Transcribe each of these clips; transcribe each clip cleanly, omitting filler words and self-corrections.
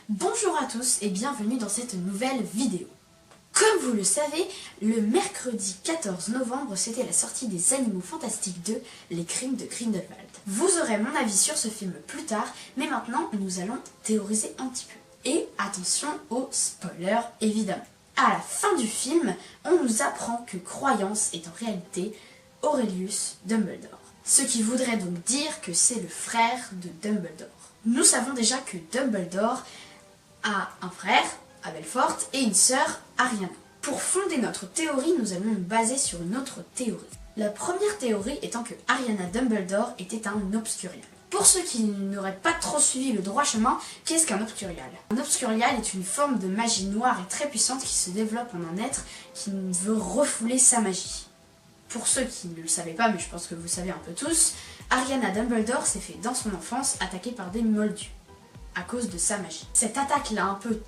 Bonjour à tous et bienvenue dans cette nouvelle vidéo. Comme vous le savez, le mercredi 14 novembre, c'était la sortie des Animaux Fantastiques 2, Les Crimes de Grindelwald. Vous aurez mon avis sur ce film plus tard, mais maintenant nous allons théoriser un petit peu. Et attention aux spoilers, évidemment. À la fin du film, on nous apprend que Croyance est en réalité Aurelius Dumbledore. Ce qui voudrait donc dire que c'est le frère de Dumbledore. Nous savons déjà que Dumbledore a un frère, Aberforth, et une sœur, Ariana. Pour fonder notre théorie, nous allons nous baser sur une autre théorie. La première théorie étant que Ariana Dumbledore était un obscurial. Pour ceux qui n'auraient pas trop suivi le droit chemin, qu'est-ce qu'un obscurial? Un obscurial est une forme de magie noire et très puissante qui se développe en un être qui veut refouler sa magie. Pour ceux qui ne le savaient pas, mais je pense que vous savez un peu tous, Ariana Dumbledore s'est fait dans son enfance attaquer par des moldus à cause de sa magie. Cette attaque l'a un peu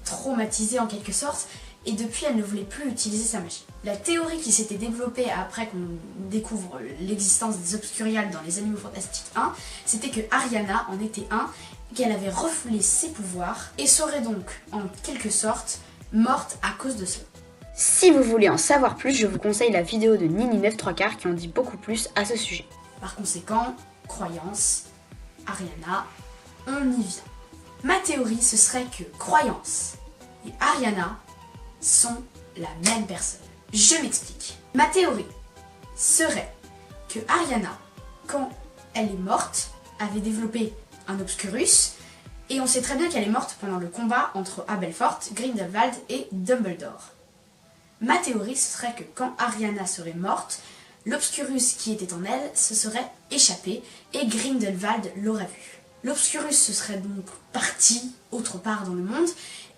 traumatisée en quelque sorte, et depuis elle ne voulait plus utiliser sa magie. La théorie qui s'était développée après qu'on découvre l'existence des obscurials dans les Animaux Fantastiques 1, c'était que Ariana en était un, qu'elle avait refoulé ses pouvoirs, et serait donc en quelque sorte morte à cause de cela. Si vous voulez en savoir plus, je vous conseille la vidéo de Nini 9 3/4 qui en dit beaucoup plus à ce sujet. Par conséquent, Croyance, Ariana, on y vient. Ma théorie, ce serait que Croyance et Ariana sont la même personne. Je m'explique. Ma théorie serait que Ariana, quand elle est morte, avait développé un Obscurus, et on sait très bien qu'elle est morte pendant le combat entre Aberforth, Grindelwald et Dumbledore. Ma théorie, ce serait que quand Ariana serait morte, l'Obscurus qui était en elle se serait échappé et Grindelwald l'aurait vu. L'Obscurus se serait donc parti autre part dans le monde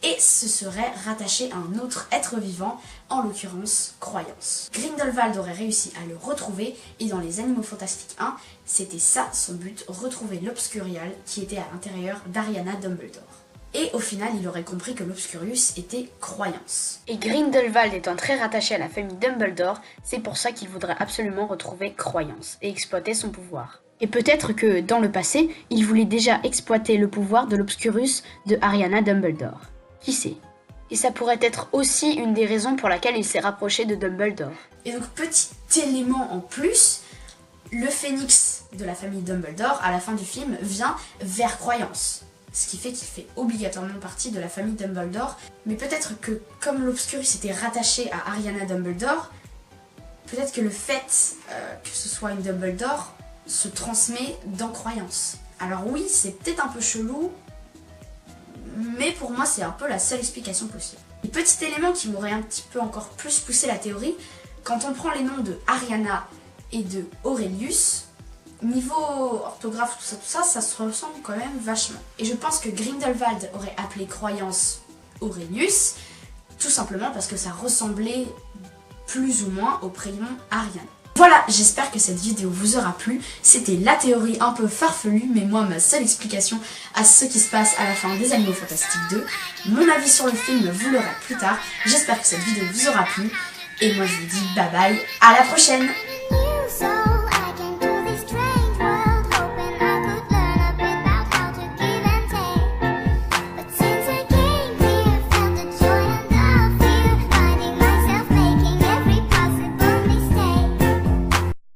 et se serait rattaché à un autre être vivant, en l'occurrence Croyance. Grindelwald aurait réussi à le retrouver et dans les Animaux Fantastiques 1, c'était ça son but, retrouver l'Obscurial qui était à l'intérieur d'Ariana Dumbledore. Et au final, il aurait compris que l'Obscurus était Croyance. Et Grindelwald étant très rattaché à la famille Dumbledore, c'est pour ça qu'il voudrait absolument retrouver Croyance et exploiter son pouvoir. Et peut-être que, dans le passé, il voulait déjà exploiter le pouvoir de l'Obscurus de Ariana Dumbledore. Qui sait? Et ça pourrait être aussi une des raisons pour laquelle il s'est rapproché de Dumbledore. Et donc, petit élément en plus, le phénix de la famille Dumbledore, à la fin du film, vient vers Croyance. Ce qui fait qu'il fait obligatoirement partie de la famille Dumbledore. Mais peut-être que, comme l'Obscurus était rattaché à Ariana Dumbledore, peut-être que le fait que ce soit une Dumbledore se transmet dans Croyance. Alors oui, c'est peut-être un peu chelou, mais pour moi c'est un peu la seule explication possible. Et petit élément qui m'aurait un petit peu encore plus poussé la théorie, quand on prend les noms de Ariana et de Aurelius, niveau orthographe, tout ça, ça se ressemble quand même vachement. Et je pense que Grindelwald aurait appelé Croyance Aurelius, tout simplement parce que ça ressemblait plus ou moins au prénom Ariana. Voilà, j'espère que cette vidéo vous aura plu. C'était la théorie un peu farfelue, mais moi, ma seule explication à ce qui se passe à la fin des Animaux Fantastiques 2. Mon avis sur le film, vous l'aurez plus tard. J'espère que cette vidéo vous aura plu. Et moi, je vous dis bye bye, à la prochaine!